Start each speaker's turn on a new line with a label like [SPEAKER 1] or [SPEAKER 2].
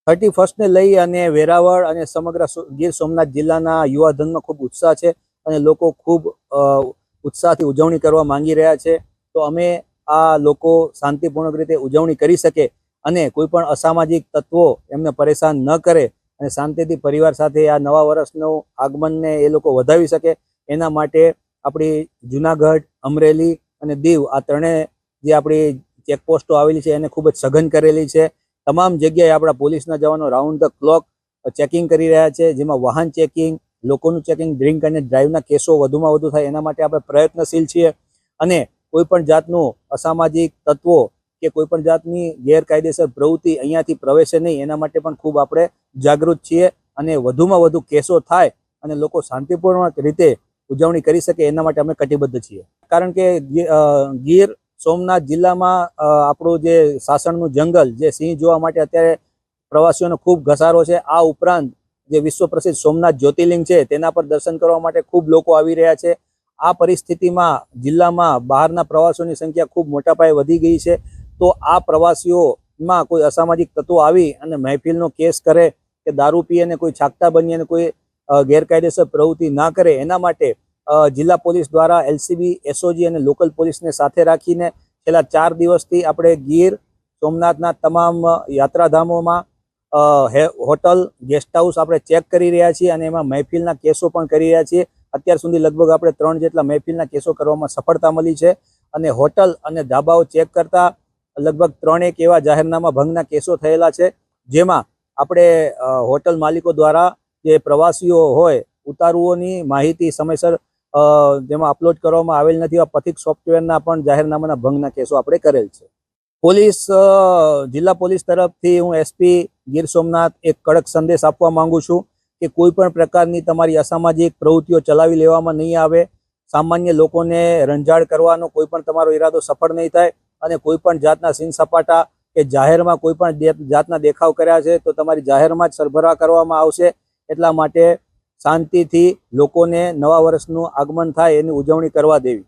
[SPEAKER 1] 31 ને લઈ અને વેરાવળ અને સમગ્ર ગીર સોમનાથ જિલ્લાના યુવાધનમાં ખૂબ ઉત્સાહ છે અને લોકો ખૂબ ઉત્સાહથી ઉજવણી કરવા માંગી રહ્યા છે. તો અમે આ લોકો શાંતિપૂર્ણક રીતે ઉજવણી કરી શકે અને કોઈ પણ અસામાજિક તત્વો એમને પરેશાન ન કરે અને શાંતિથી પરિવાર સાથે આ નવા વર્ષનું આગમનને એ લોકો વધાવી શકે એના માટે આપણી જુનાગઢ, અમરેલી અને દીવ આ ત્રણેય જે આપણી ચેકપોસ્ટો આવેલી છે એને ખૂબ જ સઘન કરેલી છે. તમામ જગ્યાએ આપણા પોલીસના જવાનો રાઉન્ડ ધ ક્લોક ચેકિંગ કરી રહ્યા છે, જેમાં વાહન ચેકિંગ, લોકોનું ચેકિંગ, ડ્રિંક અને ડ્રાઈવના કેસો વધુમાં વધુ થાય એના માટે આપણે પ્રયત્નશીલ છીએ અને કોઈ પણ જાતનું અસામાજિક તત્વો કે કોઈ પણ જાતની ગેરકાયદેસર પ્રવૃત્તિ અહીંયાથી પ્રવેશે નહીં એના માટે પણ ખૂબ આપણે જાગૃત છીએ અને વધુમાં વધુ કેસો થાય અને લોકો શાંતિપૂર્ણ રીતે ઉજવણી કરી શકે એના માટે અમે કટિબદ્ધ છીએ. કારણ કે ગીર સોમનાથ જિલ્લામાં આપણું જે સાસણનું જંગલ, જે સિંહ જોવા માટે અત્યારે પ્રવાસીઓનો ખૂબ ઘસારો છે. આ ઉપરાંત જે વિશ્વ પ્રસિદ્ધ સોમનાથ જ્યોતિર્લિંગ છે તેના પર દર્શન કરવા માટે ખૂબ લોકો આવી રહ્યા છે. આ પરિસ્થિતિમાં જિલ્લામાં બહારના પ્રવાસીઓની સંખ્યા ખૂબ મોટા પાયે વધી ગઈ છે. તો આ પ્રવાસીઓમાં કોઈ અસામાજિક તત્વો આવી અને મહેફિલનો કેસ કરે કે દારૂ પી અને કોઈ છાકતા બની અને કોઈ ગેરકાયદેસર પ્રવૃત્તિ ના કરે એના માટે જિલ્લા પોલીસ દ્વારા LCB, SOG અને લોકલ પોલીસને સાથે રાખીને છેલ્લા 4 દિવસથી આપણે ગીર સોમનાથના તમામ યાત્રાધામોમાં હોટલ, ગેસ્ટ હાઉસ આપણે ચેક કરી રહ્યા છીએ અને એમાં મહેફિલના કેસો પણ કરી રહ્યા છીએ. અત્યાર સુધી લગભગ આપણે 3 જેટલા મહેફિલના કેસો કરવામાં સફળતા મળી છે અને હોટલ અને ધાબાઓ ચેક કરતા લગભગ 3 એવા જાહેરનામા ભંગના કેસો થયેલા છે, જેમાં આપણે હોટલ માલિકો દ્વારા જે પ્રવાસીઓ હોય ઉતારુઓની માહિતી સમયસર જેમાં અપલોડ કરવામાં આવેલ નથી એવા પથિક સોફ્ટવેરના પણ જાહેરનામાના ભંગના કેસો આપણે કરેલ છે. જિલ્લા પોલીસ તરફથી હું SP ગીર સોમનાથ એક કડક સંદેશ આપવા માંગુ છું કે કોઈ પણ પ્રકારની તમારી અસામાજિક પ્રવૃત્તિઓ ચલાવી લેવામાં નહીં આવે. સામાન્ય લોકોને રંજાડ કરવાનો કોઈ પણ તમારો ઈરાદો સફળ નહીં થાય અને કોઈ પણ જાતના સીન સપાટા કે જાહેરમાં કોઈ પણ જાતના દેખાવ કર્યા છે તો તમારી જાહેરમાં જ સરભરા કરવામાં આવશે. એટલા માટે શાંતિથી લોકોને નવા વર્ષનું આગમન થાય એની ઉજવણી કરવા દેવી.